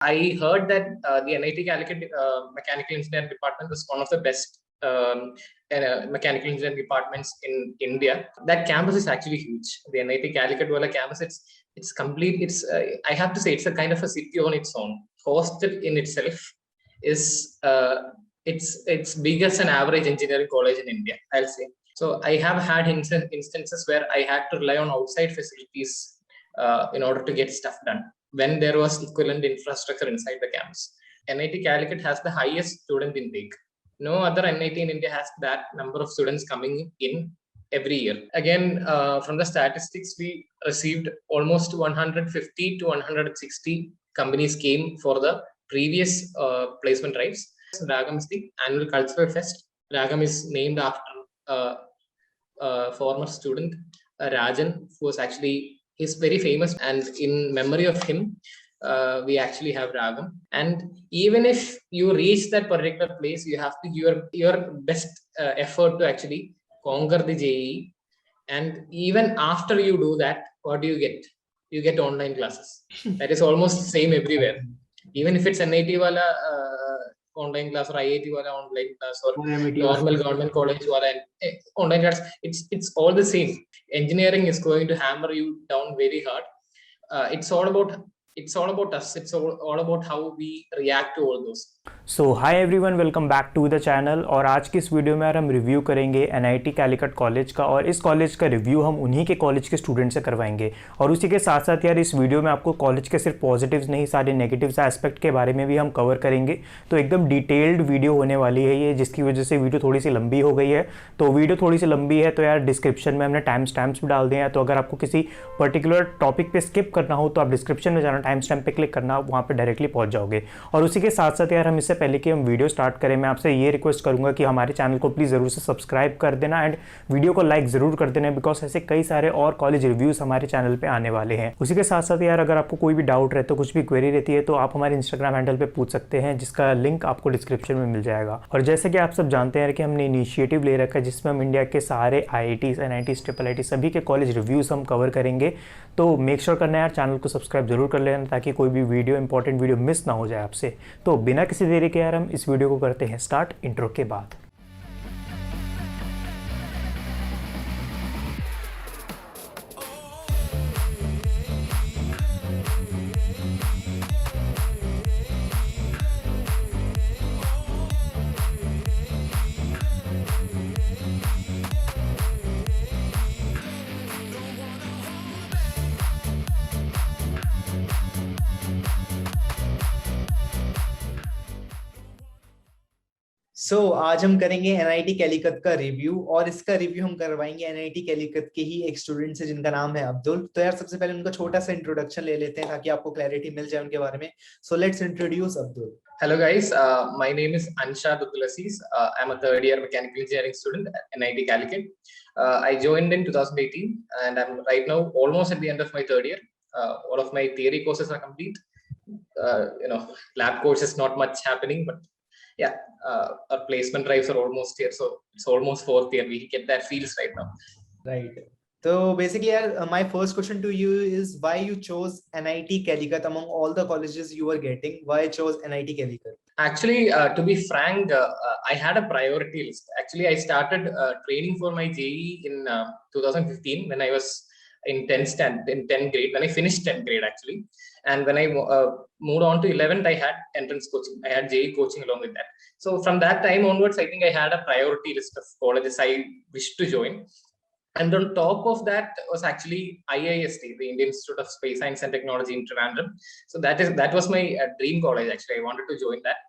I heard that the NIT Calicut Mechanical Engineering Department was one of the best mechanical engineering departments in India. That campus is actually huge. The NIT Calicut wala campus, it's complete. It's I have to say it's a kind of a city on its own. Hostel in itself is it's big as an average engineering college in India, I'll say. So I have had instances where I had to rely on outside facilities in order to get stuff done when there was equivalent infrastructure inside the campus. NIT Calicut has the highest student intake. No other NIT in India has that number of students coming in every year. Again, from the statistics, we received almost 150 to 160 companies came for the previous placement drives. Ragam is the annual cultural fest. Ragam is named after former student Rajan, who was actually is very famous, and in memory of him, we actually have Ragam. And even if you reach that particular place, you have to give your best effort to actually conquer the JEE. And even after you do that, what do you get? You get online classes. That is almost the same everywhere. Even if it's NIT wala online class or IIT wala online class or normal government college wala online class, it's all the same. Engineering is going to hammer you down very hard. It's all about us. It's all about how we react to all those. So hi everyone, welcome back to the channel. और आज की इस video में यार हम review करेंगे NIT Calicut college का, और इस कॉलेज का रिव्यू हम उन्हीं के कॉलेज के स्टूडेंट से करवाएंगे। और उसी के साथ साथ यार इस वीडियो में आपको कॉलेज के सिर्फ पॉजिटिव्स नहीं, सारे नेगेटिव्स एस्पेक्ट के बारे में भी हम कवर करेंगे। तो एकदम डिटेल्ड वीडियो होने वाली है ये, जिसकी वजह से वीडियो थोड़ी सी लंबी हो गई है। तो वीडियो थोड़ी सी लंबी है तो यार डिस्क्रिप्शन में हमने टाइम स्टैम्प्स भी डाल दिए हैं। तो अगर आपको किसी पर्टिकुलर टॉपिक पर स्किप करना हो तो आप डिस्क्रिप्शन में जाना, टाइम स्टैम्प पर क्लिक करना, वहाँ पर डायरेक्टली पहुँच जाओगे। और उसी के साथ साथ यार हम इससे पहले कि हम वीडियो स्टार्ट करें, मैं आपसे ये रिक्वेस्ट करूंगा कि हमारे चैनल को प्लीज़ ज़रूर से सब्सक्राइब कर देना एंड वीडियो को लाइक ज़रूर कर देना, बिकॉज ऐसे कई सारे और कॉलेज रिव्यूज़ हमारे चैनल पे आने वाले हैं। उसी के साथ साथ यार अगर आपको कोई भी डाउट रहता है, कुछ भी क्वेरी रहती है, तो आप हमारे इंस्टाग्राम हैंडल पे पूछ सकते हैं, जिसका लिंक आपको डिस्क्रिप्शन में मिल जाएगा। और जैसे कि आप सब जानते हैं कि हमने इनिशिएटिव ले रखा है जिसमें हम इंडिया के सारे IITs, NITs, IIIT सभी के कॉलेज रिव्यूज़ हम कवर करेंगे। तो मेक श्योर करना है यार चैनल को सब्सक्राइब जरूर कर लेना, ताकि कोई भी वीडियो, इंपॉर्टेंट वीडियो मिस ना हो जाए आपसे। तो बिना किसी देरी के यार हम इस वीडियो को करते हैं स्टार्ट इंट्रो के बाद। आज हम करेंगे NIT कैलिकट का रिव्यू, और इसका रिव्यू हम करवाएंगे NIT कैलिकट के ही एक स्टूडेंट से जिनका नाम है अब्दुल। तो यार सबसे पहले उनका छोटा सा इंट्रोडक्शन ले लेते हैं ताकि आपको क्लैरिटी मिल जाए उनके बारे में। So let's introduce Abdul. Hello guys, my name is Anshad Abdulaziz. I'm a third year mechanical engineering student at NIT Calicut. I joined in 2018 and I'm right now almost at the end of my third year. All of my theory courses are complete. Lab courses not much happening, but yeah, our placement drives are almost here, so it's almost fourth year. We get that feels right now. Right. So basically, my first question to you is why you chose NIT Calicut among all the colleges you were getting. Why chose NIT Calicut? Actually, to be frank, I had a priority list. Actually, I started training for my JEE in 2015 when I was in 10th grade, when I finished 10th grade actually. And when I moved on to 11th, I had entrance coaching. I had JEE coaching along with that. So from that time onwards, I think I had a priority list of colleges I wished to join. And on top of that was actually IIST, the Indian Institute of Space Science and Technology in Trivandrum. So that was my dream college. Actually, I wanted to join that.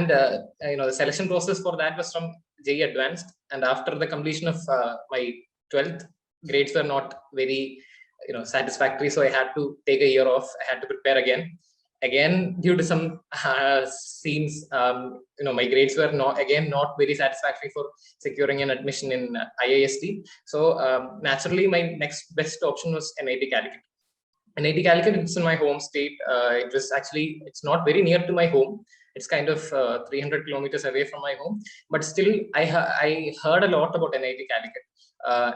The selection process for that was from JEE Advanced. And after the completion of my 12th, grades were not very satisfactory, so I had to take a year off. I had to prepare again due to some scenes. My grades were not very satisfactory for securing an admission in IIST. So naturally my next best option was NIT Calicut. NIT Calicut, it's in my home state. It's not very near to my home. It's kind of 300 kilometers away from my home, but still I heard a lot about NIT Calicut.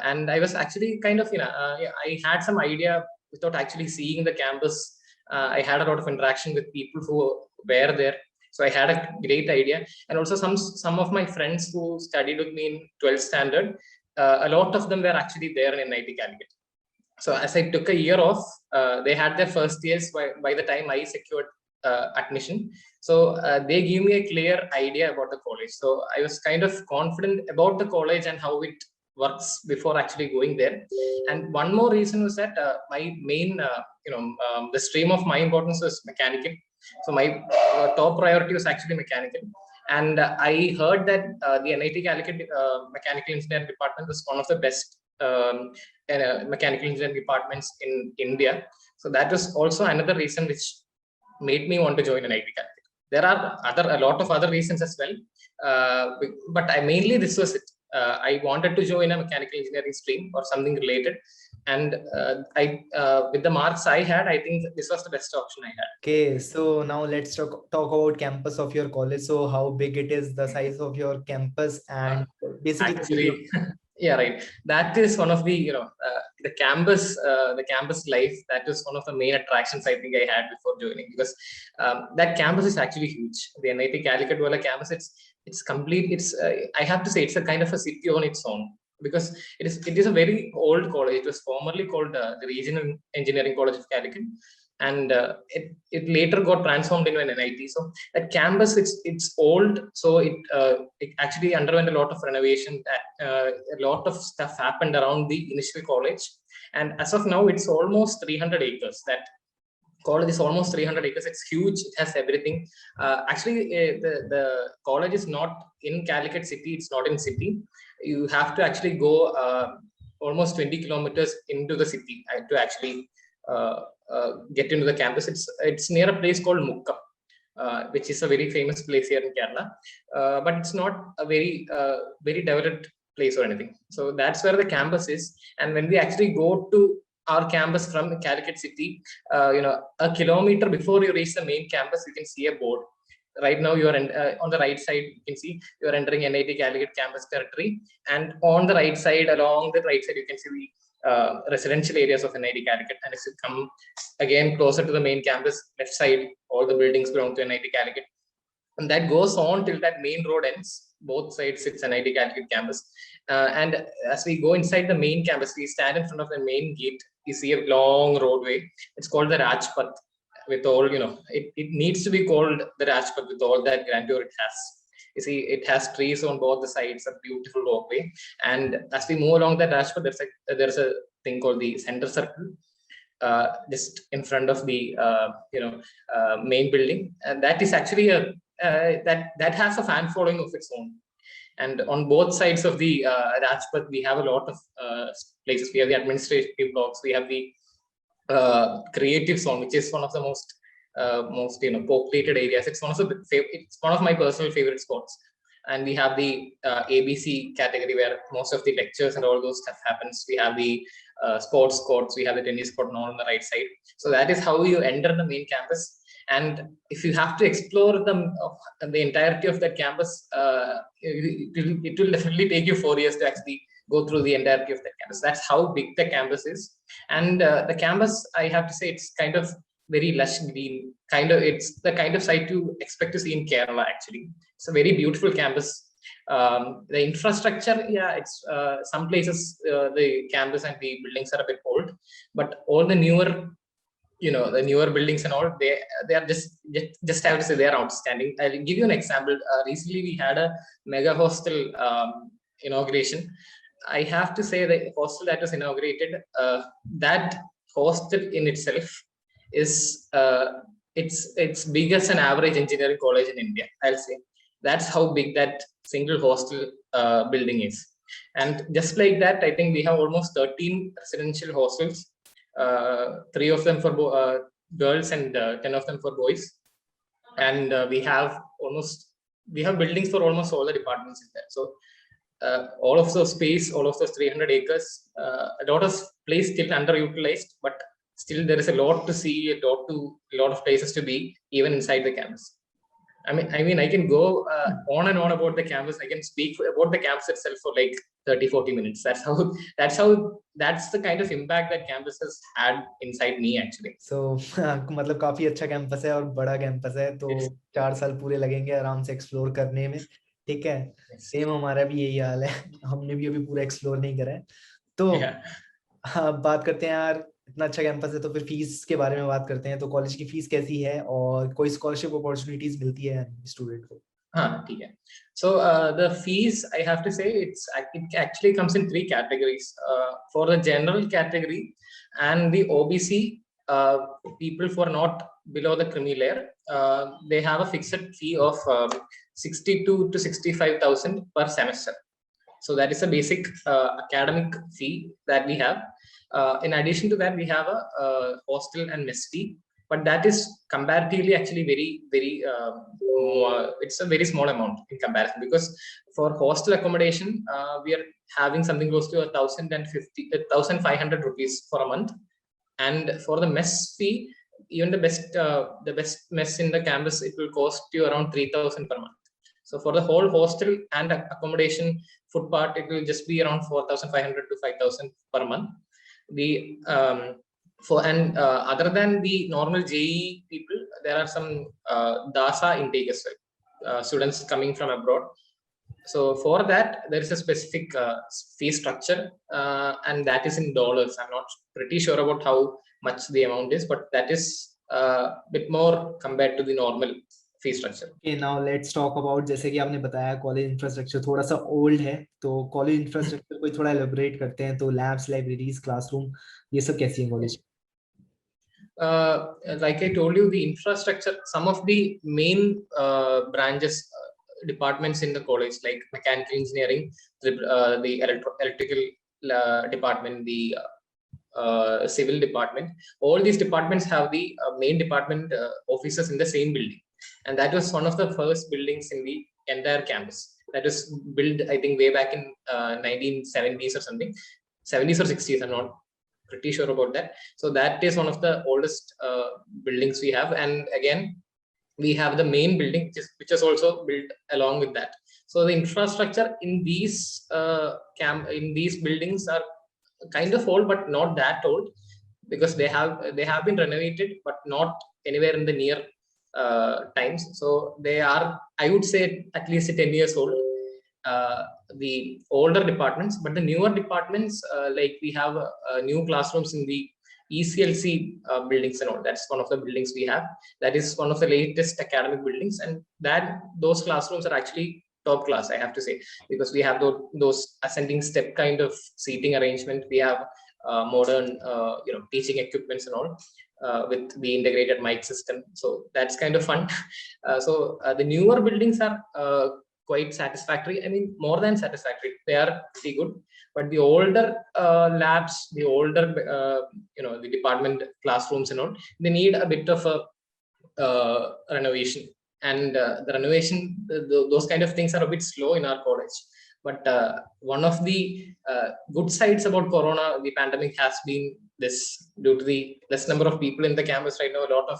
And I was actually kind of, I had some idea without actually seeing the campus I had a lot of interaction with people who were there. So I had a great idea. And also some of my friends who studied with me in 12th standard, a lot of them were actually there in NIT Calicut. So as I took a year off, they had their first years by the time I secured admission. So they gave me a clear idea about the college. So I was kind of confident about the college and how it works before actually going there. And one more reason was that my main, the stream of my importance was mechanical. So my top priority was actually mechanical. And I heard that the NIT Calicut Mechanical Engineering Department was one of the best mechanical engineering departments in India. So that was also another reason which made me want to join NIT Calicut. There are a lot of other reasons as well, but mainly this was it. I wanted to join a mechanical engineering stream or something related, and with the marks I had, I think this was the best option I had. Okay, so now let's talk about campus of your college. So how big it is, the size of your campus, and basically actually yeah, right, that is one of the the campus life. That is one of the main attractions I think I had before joining, because that campus is actually huge. The NIT Calicut Wala campus, it's complete. It's I have to say it's a kind of a city on its own, because it is a very old college. It was formerly called the Regional Engineering College of Calicut, and it later got transformed into an NIT. So that campus, it's old, so it actually underwent a lot of renovation. A lot of stuff happened around the initial college, and as of now, it's almost 300 acres. That college is almost 300 acres. It's huge. It has everything. Actually, the college is not in Calicut city. It's not in city. You have to actually go almost 20 kilometers into the city to actually get into the campus. It's near a place called Mukkam, which is a very famous place here in Kerala, but it's not a very developed place or anything. So that's where the campus is. And when we actually go to our campus from Calicut city, a kilometer before you reach the main campus, you can see a board. Right now, you are on the right side. You can see you are entering NIT Calicut campus territory, and on the right side, along the right side, you can see the residential areas of NIT Calicut. And as you come again closer to the main campus, left side, all the buildings belong to NIT Calicut, and that goes on till that main road ends. Both sides it's NIT Calicut campus, and as we go inside the main campus, we stand in front of the main gate. You see a long roadway. It's called the Rajpath. With all, it needs to be called the Rajpath with all that grandeur it has. You see, it has trees on both the sides, a beautiful walkway. And as we move along that Rajpath, there's a thing called the center circle, just in front of the main building, and that is actually that has a fan following of its own. And on both sides of the Rajpath, we have a lot of places. We have the administrative blocks. We have the creative zone, which is one of the most populated areas. It's one of my personal favorite spots. And we have the ABC category, where most of the lectures and all those stuff happens. We have the sports courts. We have the tennis court all on the right side. So that is how you enter the main campus. And if you have to explore the entirety of that campus, it will definitely take you 4 years to actually go through the entirety of that campus. That's how big the campus is. And the campus, I have to say, it's kind of very lush green. It's the kind of site you expect to see in Kerala, actually. It's a very beautiful campus. The infrastructure, it's some places the campus and the buildings are a bit old, but all the newer buildings and all, they are just have to say, they are outstanding. I'll give you an example. Recently, we had a mega hostel inauguration. I have to say, the hostel that was inaugurated, that hostel in itself is it's big as an average engineering college in India. I'll say that's how big that single hostel building is. And just like that, I think we have almost 13 residential hostels, 3 of them for girls and 10 of them for boys. And we have buildings for almost all the departments in there. So all of those 300 acres, a lot of place still underutilized, but still there is a lot to see, a lot of places to be, even inside the campus. I can go on and on about the campus. I can speak about the campus itself for like 30-40 minutes. That's the kind of impact that campus has had inside me actually. So मतलब काफी अच्छा campus है और बड़ा campus है, तो Yes. 4 साल पूरे लगेंगे आराम से एक्सप्लोर करने में। ठीक है, Yes. सेम हमारा भी यही हाल है। हमने भी अभी पूरा एक्सप्लोर नहीं करा है। तो Yeah. बात करते हैं यार, इतना अच्छा कैंपस है तो फिर फीस के बारे में बात करते हैं। तो कॉलेज की फीस कैसी है और कोई स्कॉलरशिप अपॉर्चुनिटीज मिलती है स्टूडेंट को? हाँ, ठीक है. So the fees, I have to say, it actually comes in 3 categories. For the general category and the OBC people who are not below the creamy layer, they have a fixed fee of 62 to 65,000 per semester. So that is a basic academic fee that we have. In addition to that, we have a hostel and mess fee, but that is comparatively actually very it's a very small amount in comparison, because for hostel accommodation we are having something close to 1,500 rupees for a month, and for the mess fee, even the best mess in the campus, it will cost you around 3,000 per month. So for the whole hostel and accommodation food part, it will just be around 4,500 to 5,000 per month. The other than the normal JEE people, there are some DASA intake as well, students coming from abroad. So for that, there is a specific fee structure, and that is in dollars. I'm not pretty sure about how much the amount is, but that is a bit more compared to the normal fee structure. Okay, now let's talk about, जैसे कि आपने बताया college infrastructure थोड़ा सा old है, तो college infrastructure को थोड़ा एलेबोरेट करते हैं। तो लैब्स, लाइब्रेरीज, क्लासरूम, ये सब कैसी है college? Like I told you, the infrastructure, some of the main branches, departments in the college, like mechanical engineering, the electrical department, the civil department, all these departments have the main department offices in the same building, and that was one of the first buildings in the entire campus. That was built, I think, way back in 1970s or something, 70s or 60s. I'm not pretty sure about that. So that is one of the oldest buildings we have, and again we have the main building which is also built along with that. So the infrastructure in these buildings are kind of old, but not that old, because they have been renovated, but not anywhere in the near times. So they are, I would say, at least 10 years old, the older departments. But the newer departments, like we have new classrooms in the ECLC buildings and all. That's one of the buildings we have. That is one of the latest academic buildings, and those classrooms are actually top class, I have to say, because we have those ascending step kind of seating arrangement. We have modern teaching equipments and all, with the integrated mic system. So that's kind of fun. So the newer buildings are quite satisfactory. I mean, more than satisfactory. They are pretty good. But the older labs, the older the department classrooms and all, they need a bit of a renovation. And the renovation, those kind of things are a bit slow in our college. But one of the good sides about Corona, the pandemic, has been this: due to the less number of people in the campus right now, a lot of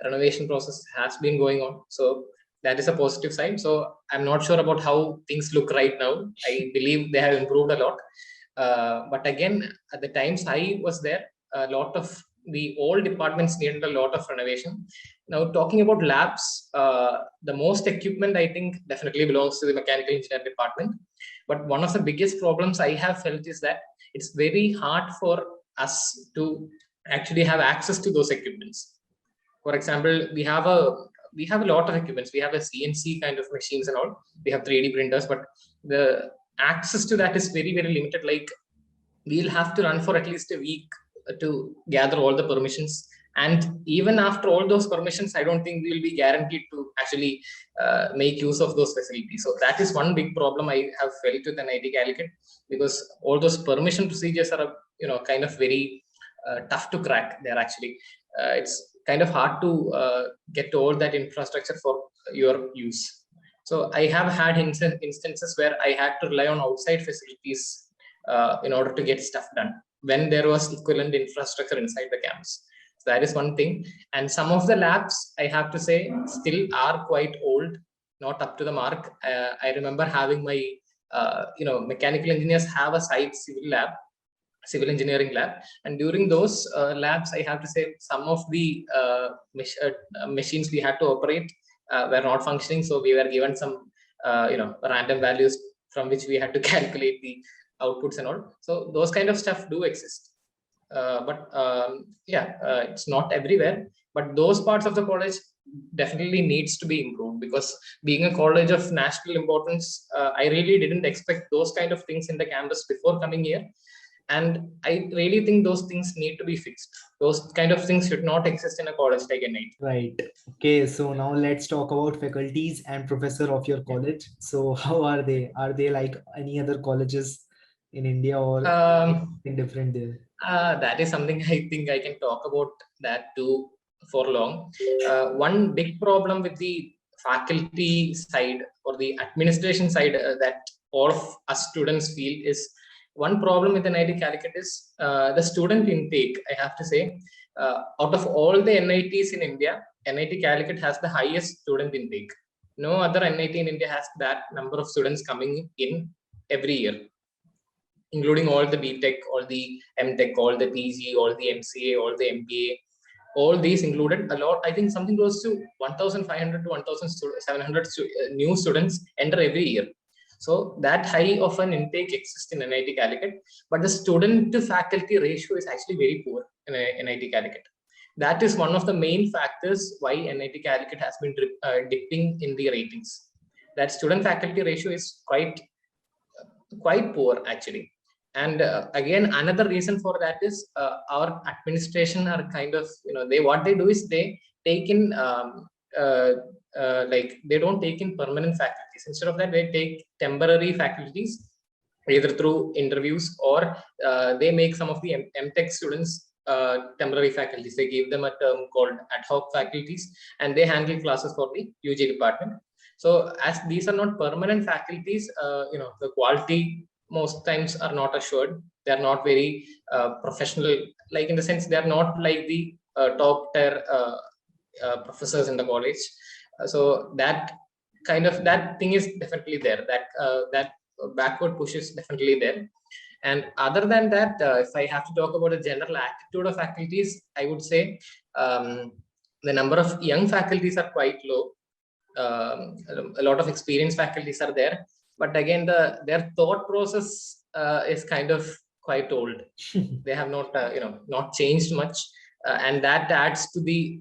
renovation process has been going on. So that is a positive side. So I'm not sure about how things look right now. I believe they have improved a lot. But again, at the times I was there, a lot of the old departments needed a lot of renovation. Now, talking about labs, the most equipment, I think, definitely belongs to the mechanical engineering department. But one of the biggest problems I have felt is that it's very hard for us to actually have access to those equipments. For example, we have a lot of equipments. We have a CNC kind of machines and all. We have 3D printers, but the access to that is very, very limited. Like, we'll have to run for at least a week to gather all the permissions, and even after all those permissions, I don't think we'll be guaranteed to actually make use of those facilities. So that is one big problem I have felt with NIT Calicut, because all those permission procedures are kind of very tough to crack. They're actually it's kind of hard to get all that infrastructure for your use. So I have had instances where I had to rely on outside facilities in order to get stuff done when there was equivalent infrastructure inside the campus. So that is one thing. And some of the labs, I have to say, still are quite old, not up to the mark. I remember having my, mechanical engineers have a site civil engineering lab, and during those labs, I have to say some of the machines we had to operate were not functioning. So we were given some random values from which we had to calculate the outputs and all. So those kind of stuff do exist. It's not everywhere, but those parts of the college definitely needs to be improved, because being a college of national importance, I really didn't expect those kind of things in the campus before coming here. And I really think those things need to be fixed. Those kind of things should not exist in a college like NIT. Right. Okay, so now let's talk about faculties and professor of your college. So how are they? Are they like any other colleges in India, or something different there? That is something I think I can talk about that too for long. One big problem with the faculty side or the administration side that all of us students feel is, one problem with NIT Calicut is the student intake. I have to say, out of all the NITs in India, NIT Calicut has the highest student intake. No other NIT in India has that number of students coming in every year, including all the BTech, all the MTech, all the PG, all the MCA, all the MBA, all these included. A lot, I think something close to 1,500 to 1,700 new students enter every year. So that high of an intake exists in NIT Calicut, but the student to faculty ratio is actually very poor in NIT Calicut. That is one of the main factors why NIT Calicut has been dipping in the ratings. That student faculty ratio is quite poor actually. And again, another reason for that is our administration are kind of, what they do is they take in they don't take in permanent faculties. Instead of that, they take temporary faculties, either through interviews, or they make some of the MTech students temporary faculties. They give them a term called ad hoc faculties, and they handle classes for the UG department. So as these are not permanent faculties, the quality most times are not assured. They are not very professional, like in the sense they are not like the top tier professors in the college. So that thing is definitely there. That backward push is definitely there. And other than that, if I have to talk about the general attitude of faculties, I would say the number of young faculties are quite low. A lot of experienced faculties are there, but again, their thought process is kind of quite old. They have not changed much. And that adds to the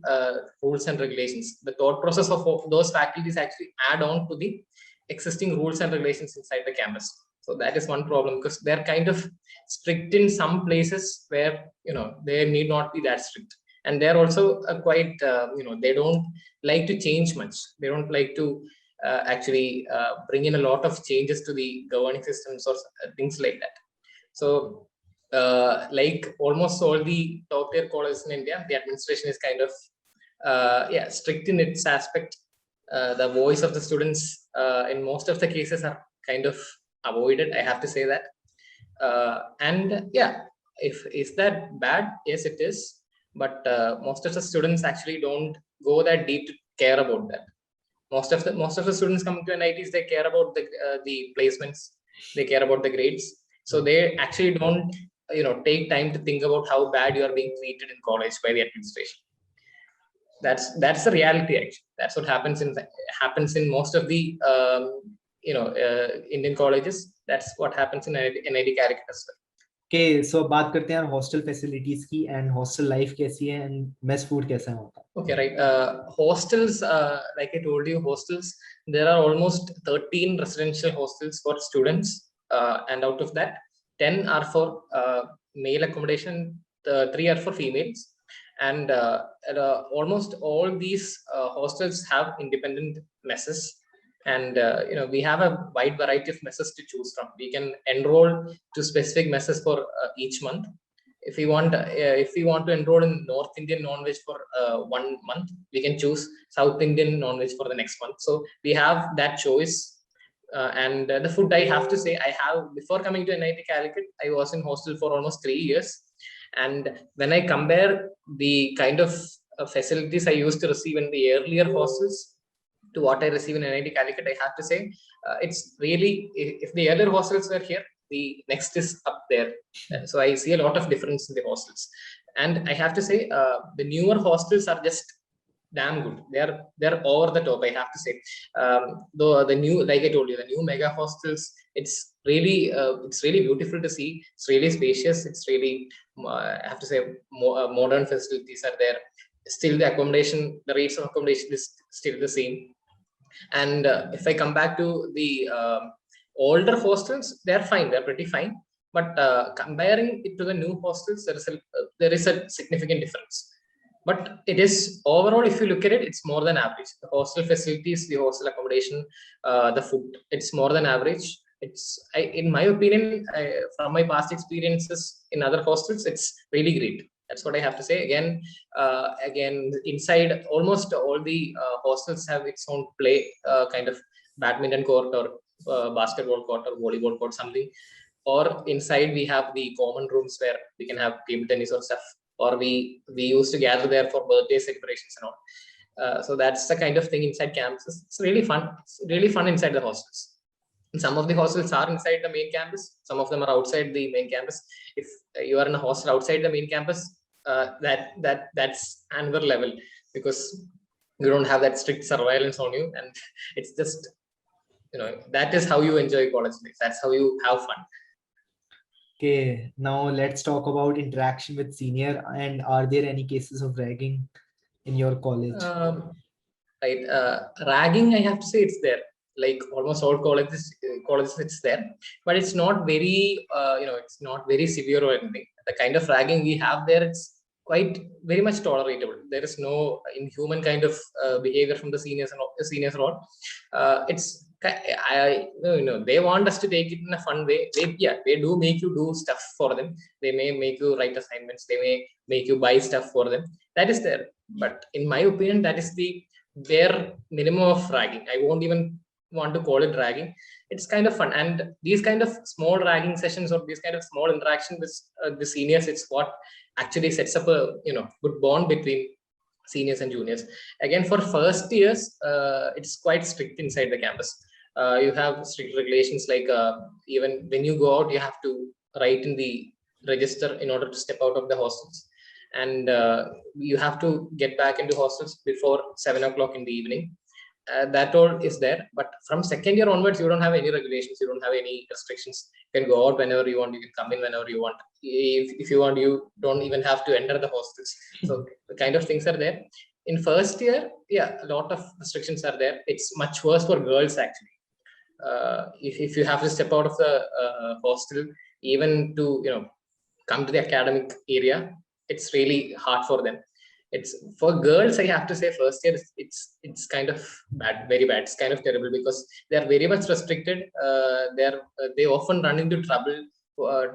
rules and regulations. The thought process of those faculties actually add on to the existing rules and regulations inside the campus. So that is one problem, because they're kind of strict in some places where they need not be that strict. And they're also quite they don't like to change much. They don't like to actually bring in a lot of changes to the governing systems or things like that. So like almost all the top tier colleges in India, the administration is kind of strict in its aspect. The voice of the students in most of the cases are kind of avoided, I have to say that. Is that bad? Yes, it is. But most of the students actually don't go that deep to care about that. Most of the students coming to NITs, they care about the placements, they care about the grades. So they actually don't take time to think about how bad you are being treated in college by the administration. That's the reality actually. That's what happens in most of the Indian colleges. That's what happens in NIT Calicut as well. Okay, so बात करते हैं hostel facilities की, and hostel life कैसी है, and mess food कैसा होता है? Okay, right. Hostels, like I told you, there are almost 13 residential hostels for students, and out of that, 10 are for male accommodation, 3 are for females, and almost all these hostels have independent messes. And we have a wide variety of messes to choose from. We can enroll to specific messes for each month. If we want to enroll in North Indian non-veg for 1 month, we can choose South Indian non-veg for the next month. So we have that choice. And the food, I have to say, before coming to NIT Calicut, I was in hostel for almost 3 years. And when I compare the kind of facilities I used to receive in the earlier hostels to what I receive in NIT Calicut, I have to say it's really, if the earlier hostels were here, the next is up there. So I see a lot of difference in the hostels. And I have to say the newer hostels are just damn good. They're over the top, I have to say. Though the new, like I told you, the new mega hostels, it's really beautiful to see. It's really spacious. It's really, I have to say, modern facilities are there. Still, the rates of accommodation is still the same. And if I come back to the older hostels, they're fine. They're pretty fine. But comparing it to the new hostels, there is a significant difference. But it is overall, if you look at it, it's more than average. The hostel facilities, the hostel accommodation, the food, it's more than average. In my opinion, from my past experiences in other hostels, it's really great. That's what I have to say. Again, inside almost all the hostels have its own play, kind of badminton court or basketball court or volleyball court, something. Or inside we have the common rooms where we can have table tennis or stuff. Or we used to gather there for birthday celebrations and all. So that's the kind of thing inside campuses. It's really fun. It's really fun inside the hostels. And some of the hostels are inside the main campus. Some of them are outside the main campus. If you are in a hostel outside the main campus, that's another level, because you don't have that strict surveillance on you, and it's just, that is how you enjoy college life. That's how you have fun. Okay, now let's talk about interaction with senior, and are there any cases of ragging in your college? Right, ragging, I have to say, it's there. Like almost all colleges it's there, but it's not very, it's not very severe or anything. The kind of ragging we have there, it's quite very much tolerable. There is no inhuman kind of behavior from the seniors and all. It's they want us to take it in a fun way. They do make you do stuff for them. They may make you write assignments. They may make you buy stuff for them. That is there. But in my opinion, that is the bare minimum of ragging. I won't even want to call it ragging. It's kind of fun. And these kind of small ragging sessions or these kind of small interaction with the seniors, it's what actually sets up a good bond between seniors and juniors. Again, for first years, it's quite strict inside the campus. You have strict regulations, like even when you go out, you have to write in the register in order to step out of the hostels, and you have to get back into hostels before 7 o'clock in the evening. That all is there, but from second year onwards, you don't have any regulations, you don't have any restrictions. You can go out whenever you want, you can come in whenever you want. If you want, you don't even have to enter the hostels. So the kind of things are there. In first year, a lot of restrictions are there. It's much worse for girls, actually. If you have to step out of the hostel, even to come to the academic area, it's really hard for them. It's for girls, I have to say, first year it's kind of bad, very bad. It's kind of terrible because they are very much restricted. They often run into trouble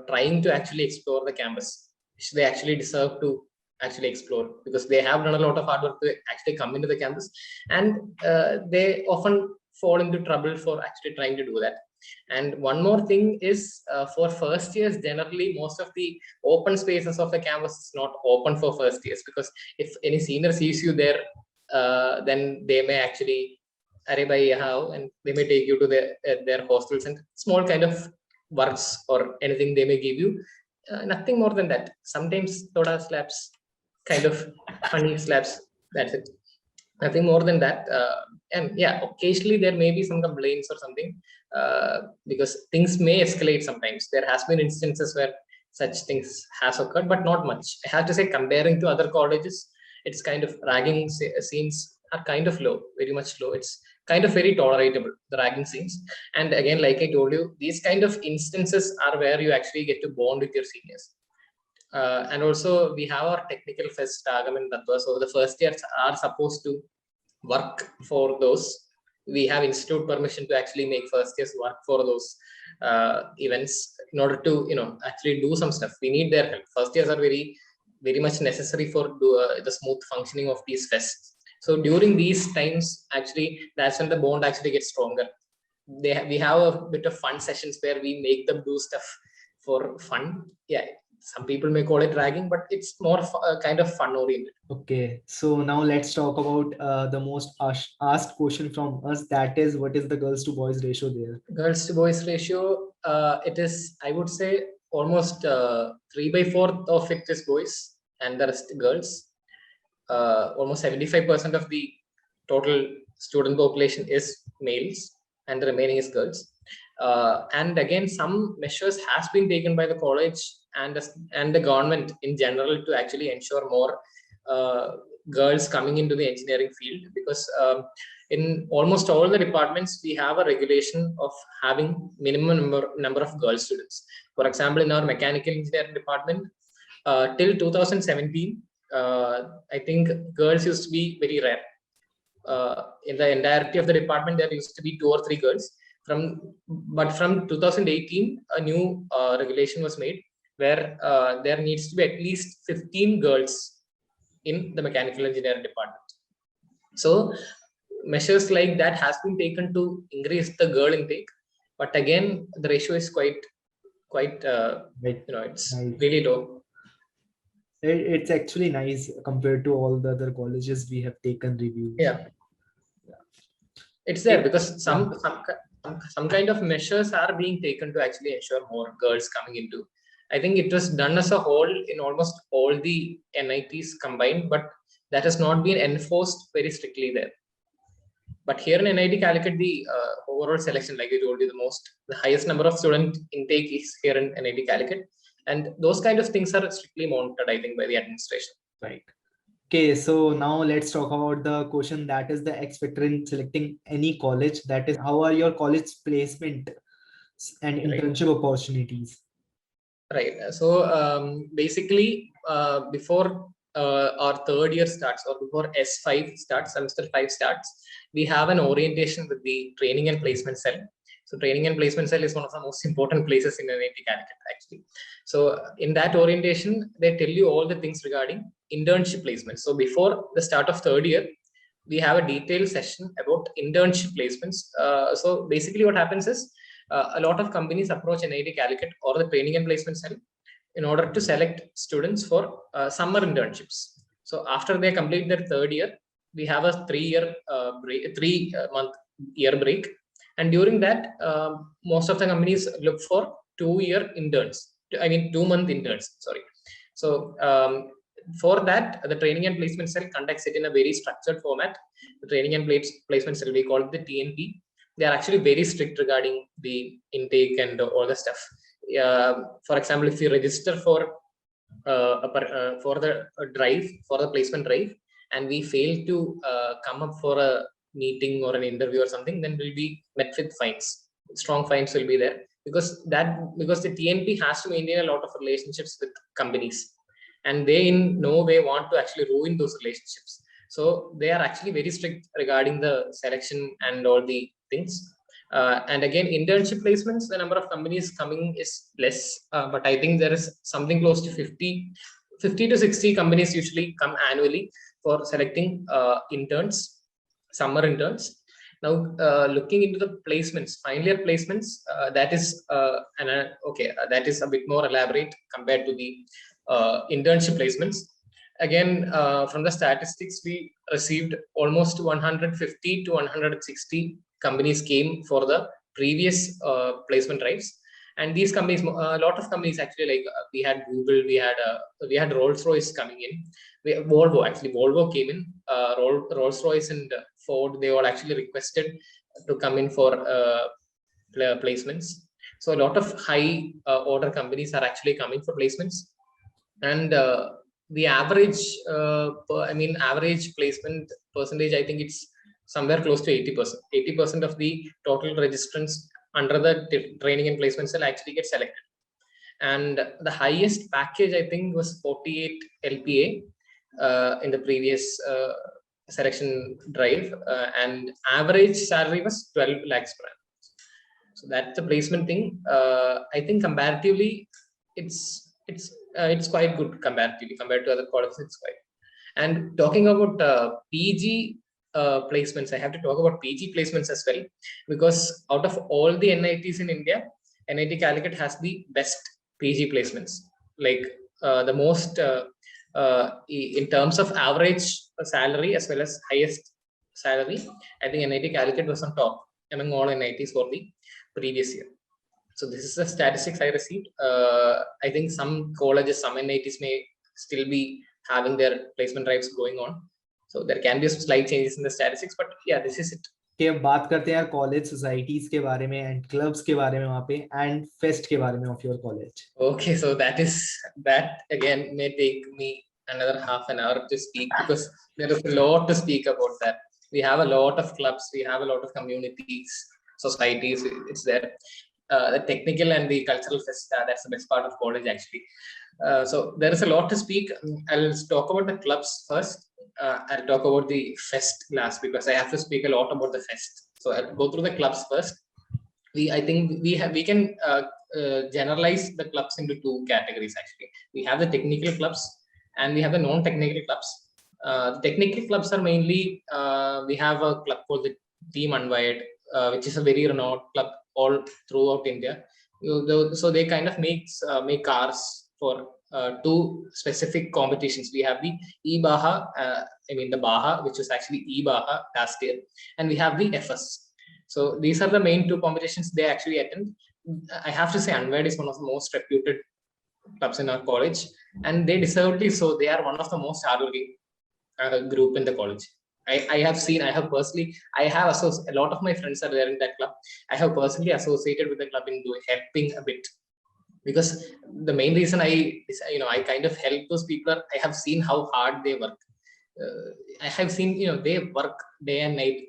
trying to actually explore the campus, which they actually deserve to actually explore, because they have done a lot of hard work to actually come into the campus, and they often fall into trouble for actually trying to do that. And one more thing is, for first years, generally most of the open spaces of the campus is not open for first years, because if any senior sees you there, then they may actually and they may take you to their hostels and small kind of works or anything they may give you. Nothing more than that. Sometimes soda slaps, kind of funny slaps. That's it. Nothing more than that. And occasionally there may be some complaints or something, because things may escalate sometimes. There has been instances where such things has occurred, but not much. I have to say, comparing to other colleges, it's kind of ragging scenes are kind of low, very much low. It's kind of very tolerable, the ragging scenes. And again, like I told you, these kind of instances are where you actually get to bond with your seniors. And also we have our technical fest, Agam and Tattva. So the first years are supposed to work for those. We have institute permission to actually make first years work for those events in order to actually do some stuff. We need their help. First years are very, very much necessary for the smooth functioning of these fests. So during these times, actually, that's when the bond actually gets stronger. We have a bit of fun sessions where we make them do stuff for fun. some people may call it ragging, but it's more kind of fun oriented. Okay, so now let's talk about the most asked question from us. That is, what is the girls to boys ratio there? Girls to boys ratio, it is, I would say, almost 3/4 of it is boys and the rest girls. Almost 75% of the total student population is males and the remaining is girls. And again, some measures has been taken by the college and the government in general to actually ensure more girls coming into the engineering field, because in almost all the departments we have a regulation of having minimum number of girl students. For example, in our mechanical engineering department, till 2017, I think girls used to be very rare. In the entirety of the department, there used to be 2 or 3 girls. But from 2018, a new regulation was made where there needs to be at least 15 girls in the mechanical engineering department. So measures like that has been taken to increase the girl intake, but again the ratio is quite it's really low. It's actually nice compared to all the other colleges we have taken reviews. Yeah, it's there because some kind of measures are being taken to actually ensure more girls coming into. I think it was done as a whole in almost all the NITs combined, but that has not been enforced very strictly there. But here in NIT Calicut, the overall selection, like I told you, the highest number of student intake is here in NIT Calicut, and those kind of things are strictly monitored, I think, by the administration. Right. Okay, so now let's talk about the question that is the X factor in selecting any college. That is, how are your college placement and internship opportunities? Right. So basically, before our 3rd year starts, or before S5 starts, semester 5 starts, we have an orientation with the training and placement cell. So training and placement cell is one of the most important places in NIT Calicut, actually. So in that orientation, they tell you all the things regarding internship placements. So before the start of 3rd year, we have a detailed session about internship placements. So basically what happens is, a lot of companies approach NIT Calicut or the training and placement cell in order to select students for summer internships. So after they complete their 3rd year, we have a 3-month year break. And during that, most of the companies look for 2-year interns. 2-month interns, sorry. So for that, the training and placement cell conducts it in a very structured format. The training and placement cell, we call it the TNP. They are actually very strict regarding the intake and all the stuff. For example, if you register for the drive, for the placement drive, and we fail to come up for a meeting or an interview or something, then we'll be met with fines. Strong fines will be there, because the TNP has to maintain a lot of relationships with companies, and they in no way want to actually ruin those relationships. So they are actually very strict regarding the selection and all the things. And again, internship placements, the number of companies coming is less, but I think there is something close to 50 to 60 companies usually come annually for selecting interns, summer interns. Now, looking into the placements, final year placements, that is that is a bit more elaborate compared to the internship placements. Again, from the statistics, we received almost 150 to 160 companies came for the previous placement drives. And these companies, a lot of companies actually, like we had Google, we had Rolls-Royce coming in. Volvo came in. Rolls-Royce and Ford, they all actually requested to come in for placements. So a lot of high order companies are actually coming for placements. And the average, average placement percentage, I think it's somewhere close to 80%. 80% of the total registrants under the training and placement cell actually get selected. And the highest package, I think, was 48 LPA in the previous selection drive, and average salary was 12 lakhs per annum. So that's the placement thing. I think comparatively, it's quite good comparatively compared to other colleges. It's quite. And talking about PG placements, I have to talk about PG placements as well, because out of all the NITs in India, NIT Calicut has the best PG placements. like the most in terms of average salary as well as highest salary. I think NIT Calicut was on top among all NITs for the previous year. So this is the statistics I received. I think some colleges, some NITs may still be having their placement drives going on. So there can be some slight changes in the statistics, but yeah, this is it. कि अब बात करते हैं यार college societies के बारे में and clubs के बारे में वहाँ पे एंड फेस्ट के बारे में of your college. Okay, so that again may take me another half an hour to speak because there is a lot to speak about that. We have a lot of clubs, we have a lot of communities, societies. It's there. The technical and the cultural fest, that's the best part of college actually. So there is a lot to speak. I'll talk about the clubs first. I'll talk about the fest last because I have to speak a lot about the fest. So I'll go through the clubs first. I think we can generalize the clubs into two categories actually. We have the technical clubs and we have the non-technical clubs. Technical clubs are mainly we have a club called the Team Unwired, which is a very renowned club all throughout India. So they kind of make cars for two specific competitions. We have the E-Baha, the Baha, which was actually E-Baha last year, and we have the FS. So these are the main two competitions they actually attend. I have to say Unwired is one of the most reputed clubs in our college, and they deservedly so. They are one of the most hardworking group in the college. I have seen, I have personally, a lot of my friends are there in that club. I have personally associated with the club in helping a bit, because the main reason I kind of help those people are, I have seen how hard they work. I have seen, they work day and night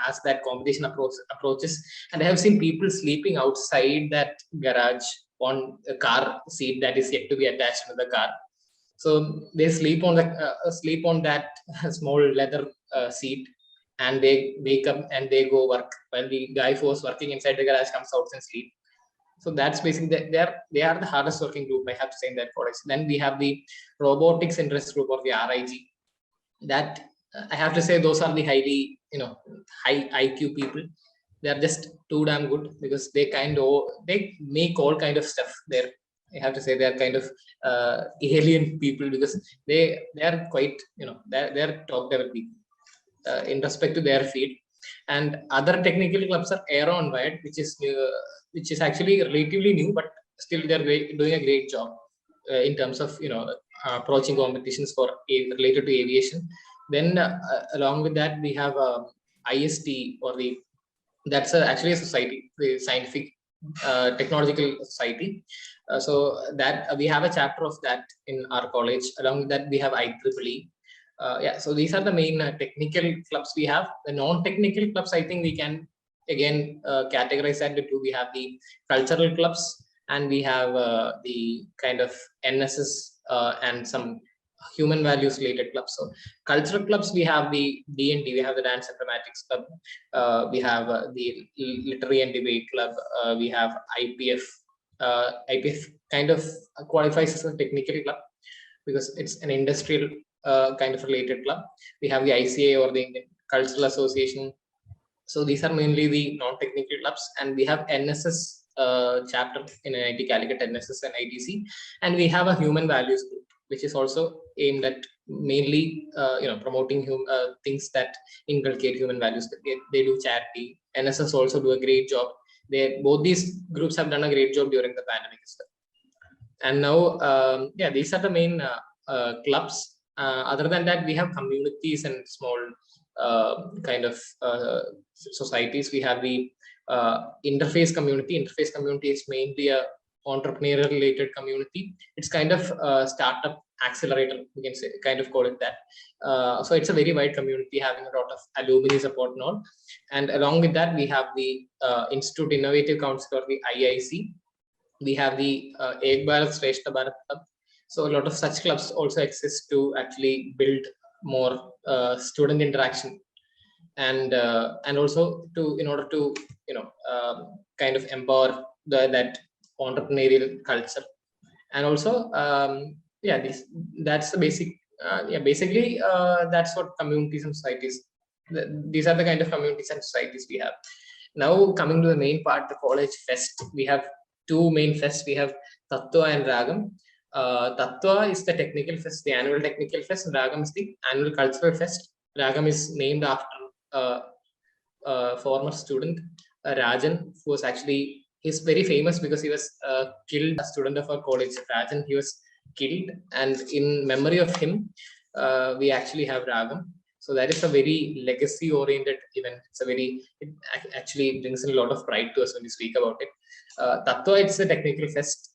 as that competition approaches, and I have seen people sleeping outside that garage on a car seat that is yet to be attached to the car. So they sleep on that small leather seat, and they wake up and they go work while the guy who was working inside the garage comes out and sleep. So that's basically they are the hardest working group, I have to say, in that college. Then we have the robotics interest group, or the RIG. That I have to say, those are the highly high IQ people. They are just too damn good because they make all kind of stuff there. I have to say they are kind of alien people because they are quite they're top level people in respect to their field. And other technical clubs are Aero Unwired, which is actually relatively new, but still they're doing a great job in terms of approaching competitions related to aviation. Then along with that we have IST, or that's actually a society, the scientific technological society. So that we have a chapter of that in our college. Along with that we have IEEE. So these are the main technical clubs we have. The non-technical clubs, I think we can again categorize that into two. We have the cultural clubs, and we have the kind of NSS and some human values related clubs. So cultural clubs, we have the D&D, we have the Dance and Dramatics Club, we have the Literary and Debate Club, we have IPF. IPF kind of qualifies as a technical club because it's an industrial kind of related club. We have the ICA, or the Indian Cultural Association. So these are mainly the non-technical clubs, and we have NSS chapter in NIT Calicut, NSS and ITC, and we have a human values group, which is also aimed at mainly promoting things that inculcate human values. They do charity. NSS also do a great job. Both these groups have done a great job during the pandemic as well. And now these are the main clubs. Other than that, we have communities and small kind of societies. We have the interface community. Interface community is mainly a entrepreneurial related community. It's kind of startup accelerator, we can say, kind of call it that. So it's a very wide community having a lot of alumni support and all. And along with that, we have the Institute Innovative Council, or the IIC. We have the Ek Bharat Shrestha Bharat Club. So a lot of such clubs also exist to actually build more student interaction, and also in order to kind of empower that entrepreneurial culture. And also that's the basic basically that's what communities and societies, these are the kind of communities and societies we have. Now coming to the main part, the college fest, we have two main fests. We have Tattva and Ragam. Tattva is the technical fest, the annual technical fest, and Ragam is the annual cultural fest. Ragam is named after former student Rajan, who was actually, he's very famous because he was killed, a student of our college, Rajan. He was killed, and in memory of him, we actually have Ragam. So that is a very legacy-oriented event. It actually brings in a lot of pride to us when we speak about it. Tattva, it's a technical fest.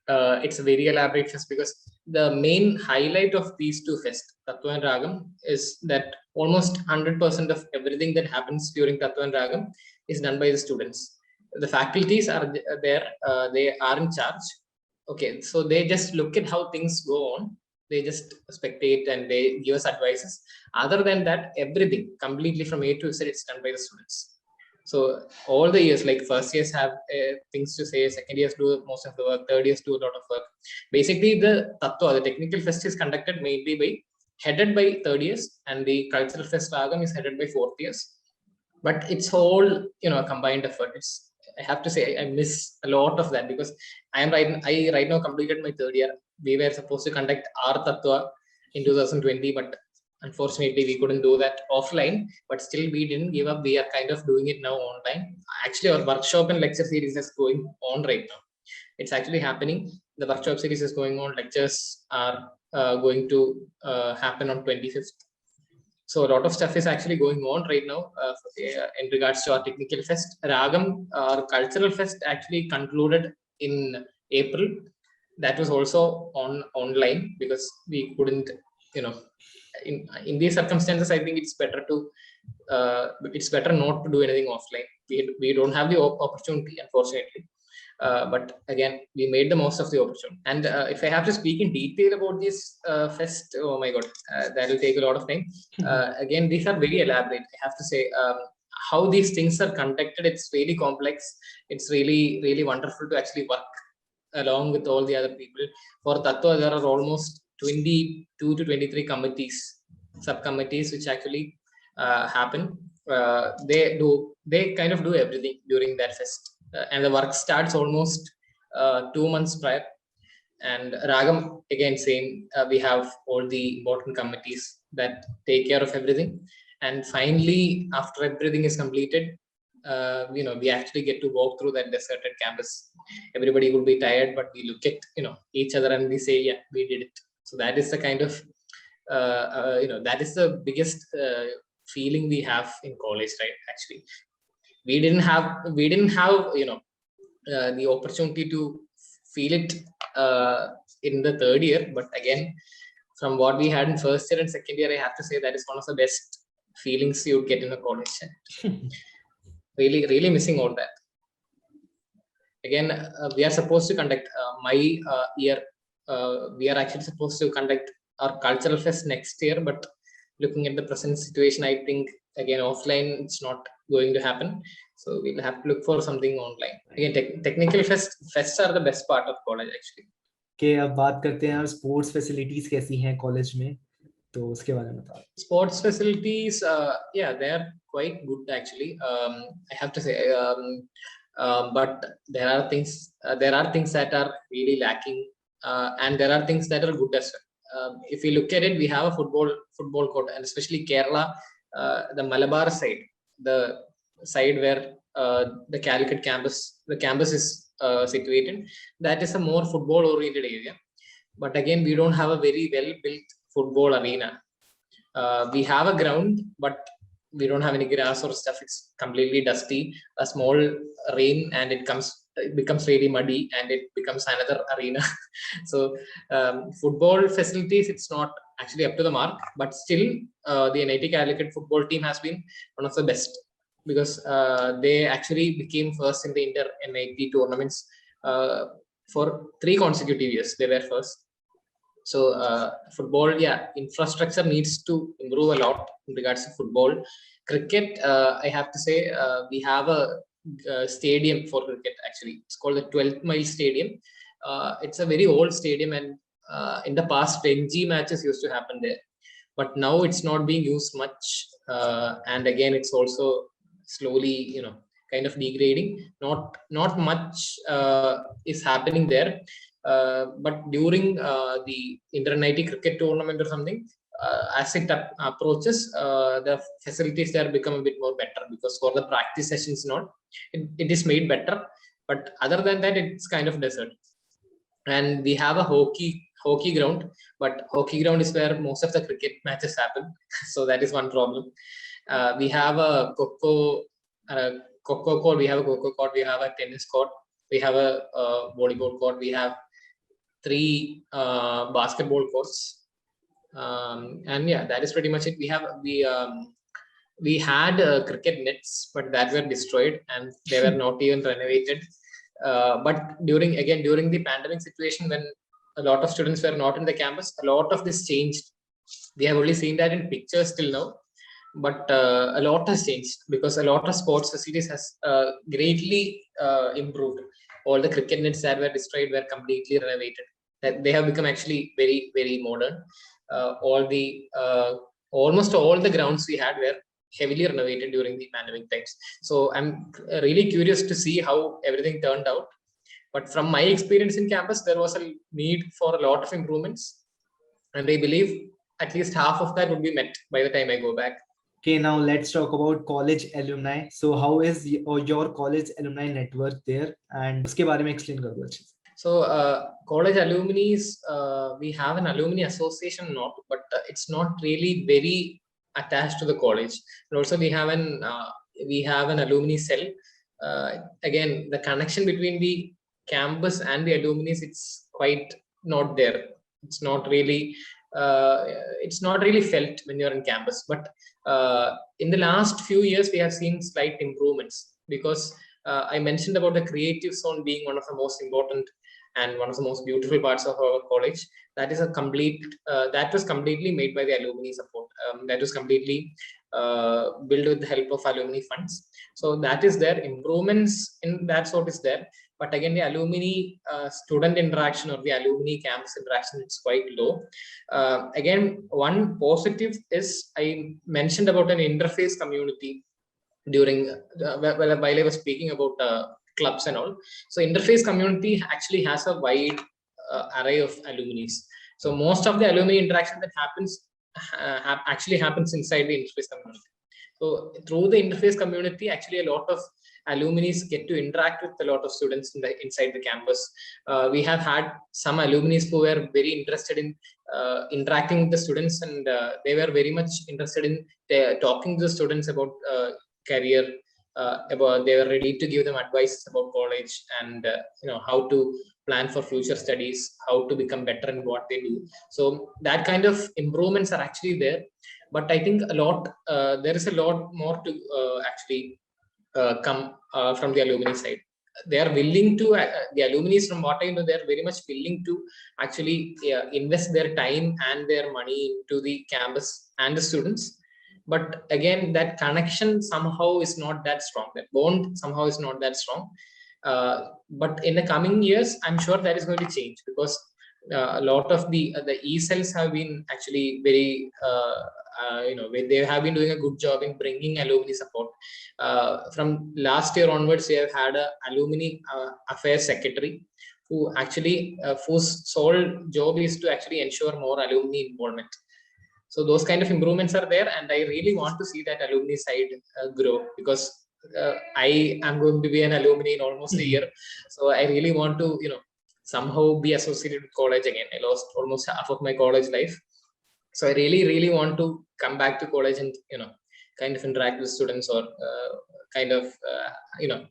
It's a very elaborate fest because the main highlight of these two fests, Tattva and Ragam, is that almost 100% of everything that happens during Tattva and Ragam is done by the students. The faculties are there, they are in charge. Okay, so they just look at how things go on. They just spectate and they give us advices. Other than that, everything completely from A to Z, it's done by the students. So all the years, like first years have things to say, second years do most of the work, third years do a lot of work. Basically, the Tattva, the technical fest, is conducted mainly headed by third years, and the cultural fest Ragam is headed by fourth years. But it's all, a combined effort. I have to say, I miss a lot of that because I right now completed my third year. We were supposed to conduct our Tattva in 2020, but unfortunately we couldn't do that offline. But still, we didn't give up. We are kind of doing it now online. Actually, our workshop and lecture series is going on right now. It's actually happening. The workshop series is going on. Lectures are going to happen on 25th. So a lot of stuff is actually going on right now in regards to our technical fest. Ragam, our cultural fest, actually concluded in April. That was also online because we couldn't, in these circumstances, I think it's better not to do anything offline. We don't have the opportunity, unfortunately. But again, we made the most of the opportunity. And if I have to speak in detail about this fest, oh my God, that will take a lot of time. Again, these are very elaborate. I have to say, how these things are conducted, it's really complex. It's really, really wonderful to actually work along with all the other people. For Tattva, there are almost 22 to 23 subcommittees, which actually happen. They kind of do everything during that fest. And the work starts almost 2 months prior. And Ragam, again, same. We have all the important committees that take care of everything. And finally, after everything is completed, we actually get to walk through that deserted campus. Everybody will be tired, but we look at each other and we say, "Yeah, we did it." So that is the kind of that is the biggest feeling we have in college, right? Actually, we didn't have the opportunity to feel it in the third year, but again, from what we had in first year and second year, I have to say that is one of the best feelings you get in a college. Really missing all that. Again, we are supposed to conduct my year. We are actually supposed to conduct our cultural fest next year, but looking at the present situation, I think again offline it's not going to happen. So we'll have to look for something online. Again, technical fests are the best part of college actually. Okay, अब बात करते हैं sports facilities कैसी हैं college में, तो उसके बारे में बताओ. Sports facilities, yeah, they are quite good actually. I have to say, but there are things that are really lacking, and there are things that are good as well. If you look at it, we have a football court, and especially Kerala, the Malabar side, the side where the Calicut campus, the campus is situated. That is a more football-oriented area. But again, we don't have a very well-built football arena. We have a ground, but we don't have any grass or stuff. It's completely dusty. A small rain and it becomes really muddy and it becomes another arena. So football facilities, it's not actually up to the mark, but still the NIT Calicut football team has been one of the best because they actually became first in the inter-NIT tournaments for 3 consecutive years. They were first. So football, yeah, infrastructure needs to improve a lot in regards to football. Cricket, I have to say, we have a stadium for cricket actually. It's called the 12th Mile Stadium. It's a very old stadium, and in the past, Ranji matches used to happen there. But now it's not being used much, and again, it's also slowly, kind of degrading. Not much is happening there. But during the Inter-NIT cricket tournament or something, as it approaches, the facilities there become a bit more better, because for the practice sessions, it is made better. But other than that, it's kind of desert. And we have a hockey ground, but hockey ground is where most of the cricket matches happen. So that is one problem. We have a coco court, we have a coco court, we have a tennis court, we have a volleyball court, we have 3 basketball courts, and yeah, that is pretty much it. We had cricket nets, but that were destroyed and they were not even renovated. But during the pandemic situation, when a lot of students were not in the campus, a lot of this changed. We have only seen that in pictures till now, but a lot has changed, because a lot of sports facilities has greatly improved. All the cricket nets that were destroyed were completely renovated. They have become actually very, very modern. Almost all the grounds we had were heavily renovated during the pandemic times. So I'm really curious to see how everything turned out. But from my experience in campus, there was a need for a lot of improvements, and I believe at least half of that would be met by the time I go back. Okay, now let's talk about college alumni. So how is your college alumni network there, and उसके बारे में explain कर दो अच्छे से. So college alumni, we have an alumni association, but it's not really very attached to the college. And also we have an alumni cell. Again, the connection between the campus and the alumni, it's quite not there. It's not really felt when you're in campus. But in the last few years, we have seen slight improvements, because I mentioned about the creative zone being one of the most important and one of the most beautiful parts of our college. That is that was completely made by the alumni support. That was completely built with the help of alumni funds. So that is there. Improvements in that sort is there. But again, the alumni student interaction or the alumni campus interaction, it's quite low. Again, one positive is I mentioned about an interface community during while I was speaking about clubs and all. So interface community actually has a wide array of alumni. So most of the alumni interaction that happens actually happens inside the interface community. So through the interface community, actually a lot of alumni get to interact with a lot of students inside the campus. We have had some alumni who were very interested in interacting with the students, and they were very much interested in talking to the students about career. They were ready to give them advice about college and how to plan for future studies, how to become better in what they do. So that kind of improvements are actually there. But I think there is a lot more to actually come from the alumni side. They are willing to, the alumni, from what I know, they are very much willing to actually invest their time and their money into the campus and the students. But again, that connection somehow is not that strong. That bond somehow is not that strong. But in the coming years, I'm sure that is going to change, because a lot of the e-cells have been actually very, they have been doing a good job in bringing alumni support. From last year onwards, we have had an alumni affairs secretary who actually, whose sole job is to actually ensure more alumni involvement. So those kind of improvements are there, and I really want to see that alumni side grow, because I am going to be an alumni in almost a year. So I really want to, somehow be associated with college again. I lost almost half of my college life. So I really, really want to come back to college and, kind of interact with students, or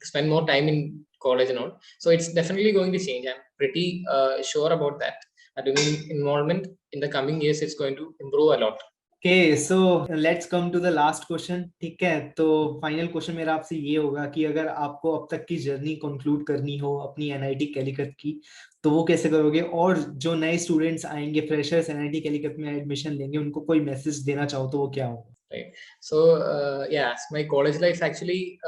spend more time in college and all. So it's definitely going to change. I'm pretty sure about that. Alumni involvement in the coming years, it's going to improve a lot. Okay, so let's come to the last question. ठीक है, तो final question मेरा आपसे ये होगा कि अगर आपको अब तक की जर्नी कंक्लूड करनी हो अपनी एनआईटी कैलिकट की, तो वो कैसे करोगे? और जो नए स्टूडेंट्स आएंगे, फ्रेशर्स एनआईटी कैलिकट में एडमिशन लेंगे, उनको कोई मैसेज देना चाहो तो वो क्या होगा? Right. So my college life actually,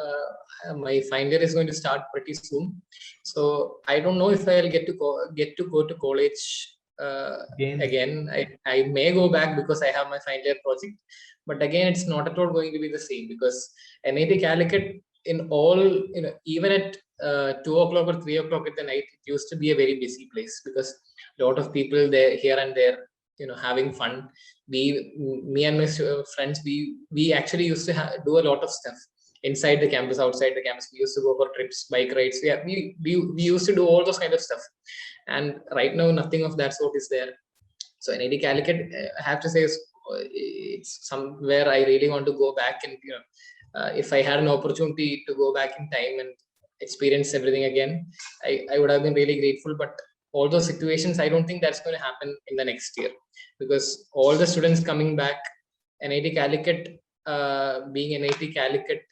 my final year is going to start pretty soon. So I don't know if I'll get to go to college again. I may go back because I have my final year project, but again, it's not at all going to be the same, because NIT Calicut in all, even at 2 o'clock or 3 o'clock at the night, it used to be a very busy place because a lot of people there, here and there, having fun. Me and my friends, we actually used to do a lot of stuff inside the campus, outside the campus. We used to go for trips, bike rides. We used to do all those kind of stuff. And right now, nothing of that sort is there. So NIT Calicut, I have to say, it's somewhere I really want to go back. And if I had an opportunity to go back in time and experience everything again, I would have been really grateful. But all those situations, I don't think that's going to happen in the next year, because all the students coming back, NIT Calicut being NIT Calicut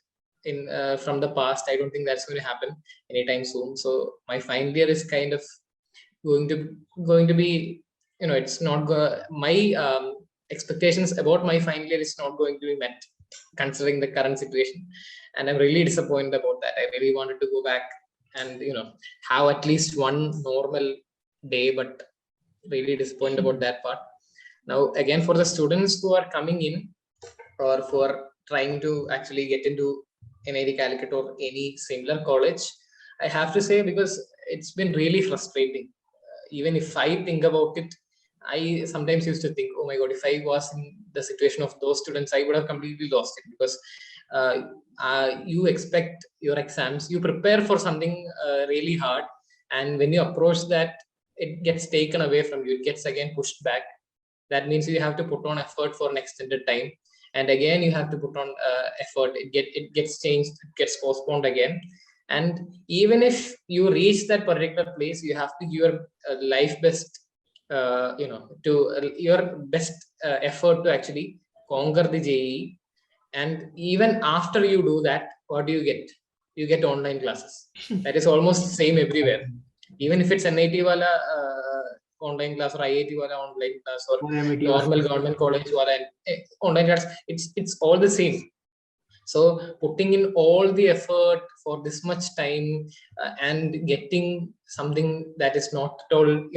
from the past, I don't think that's going to happen anytime soon. So my final year is kind of going to be, it's not my expectations about my final year is not going to be met considering the current situation, and I'm really disappointed about that. I really wanted to go back and have at least one normal day, but really disappointed about that part. Now again, for the students who are coming in or for trying to actually get into NIT Calicut or any similar college, I have to say, because it's been really frustrating. Even if I think about it, I sometimes used to think, oh my God, if I was in the situation of those students, I would have completely lost it, because you expect your exams, you prepare for something really hard, and when you approach that, it gets taken away from you. It gets again pushed back. That means you have to put on effort for an extended time, and again you have to put on effort. It gets changed, it gets postponed again. And even if you reach that particular place, you have to give your life best, your best effort to actually conquer the JEE. And even after you do that, what do you get? You get online classes. That is almost the same everywhere. Even if it's NIT wala online class or IIT wala online class or normal government college wala online class, it's all the same. So putting in all the effort for this much time and getting something that is not at all,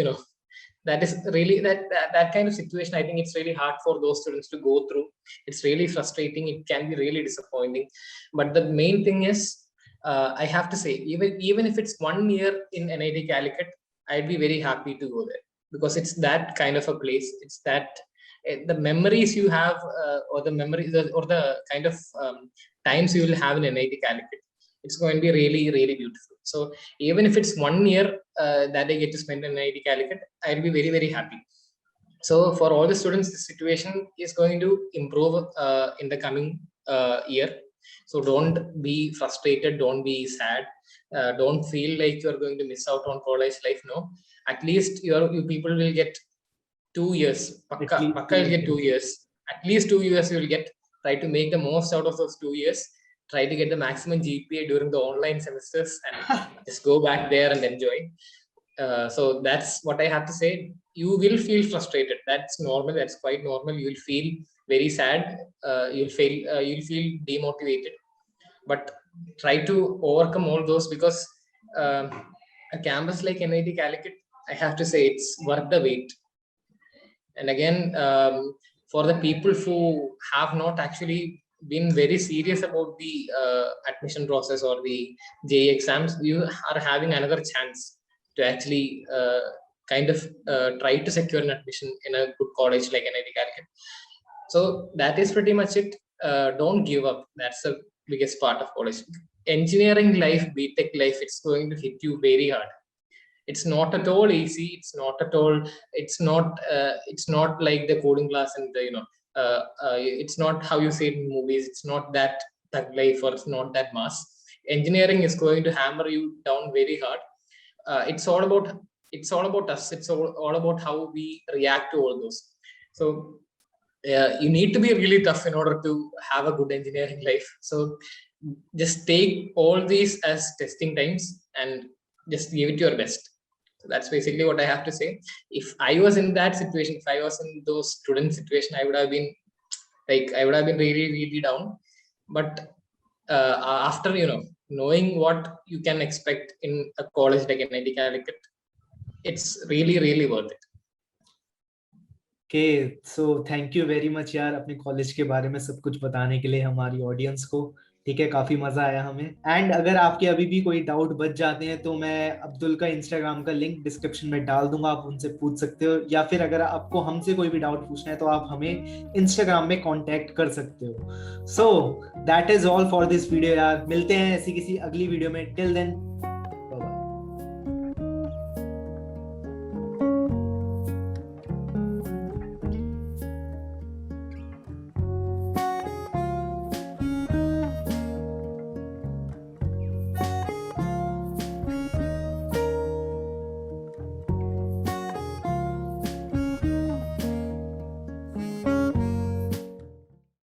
that is really that kind of situation. I think it's really hard for those students to go through. It's really frustrating. It can be really disappointing. But the main thing is, I have to say, even if it's 1 year in NIT Calicut, I'd be very happy to go there, because it's that kind of a place. It's that the memories you have, or the memories or the kind of times you will have in NIT Calicut, it's going to be really, really beautiful. So even if it's 1 year that I get to spend in NIT Calicut, I'll be very, very happy. So for all the students, the situation is going to improve in the coming year. So don't be frustrated, don't be sad, don't feel like you're going to miss out on college life. No, at least you people will get 2 years. Pakka will get 2 years. At least 2 years you will get. Try to make the most out of those 2 years. Try to get the maximum GPA during the online semesters and just go back there and enjoy. So that's what I have to say. You will feel frustrated. That's normal. That's quite normal. You will feel very sad. You'll feel demotivated. But try to overcome all those, because a campus like NIT Calicut, I have to say, it's worth the wait. And again, for the people who have not actually been very serious about the admission process or the JEE exams, you are having another chance to actually kind of try to secure an admission in a good college like NIT Calicut. So that is pretty much it. Don't give up. That's the biggest part of college. Engineering life, BTech life, it's going to hit you very hard. It's not at all easy. It's not like the coding class and the, it's not how you see it in movies. It's not that life, or it's not that mass. Engineering is going to hammer you down very hard. It's all about us. It's all about how we react to all those. So you need to be really tough in order to have a good engineering life. So just take all these as testing times and just give it your best. So that's basically what I have to say. If I was in that situation, if I was in those student situation, I would have been really, really down. But after knowing what you can expect in a college like NIT Calicut, it's really, really worth it. Okay, so thank you very much यार अपने college के बारे में सब कुछ बताने के लिए हमारी ऑडियंस को. ठीक है, काफी मजा आया हमें। एंड अगर आपके अभी भी कोई डाउट बच जाते हैं तो मैं अब्दुल का इंस्टाग्राम का लिंक डिस्क्रिप्शन में डाल दूंगा, आप उनसे पूछ सकते हो, या फिर अगर आपको हमसे कोई भी डाउट पूछना है तो आप हमें इंस्टाग्राम में कांटेक्ट कर सकते हो। So that is all for this video यार, मिलते हैं ऐसी किसी अगली वीडियो में। Till then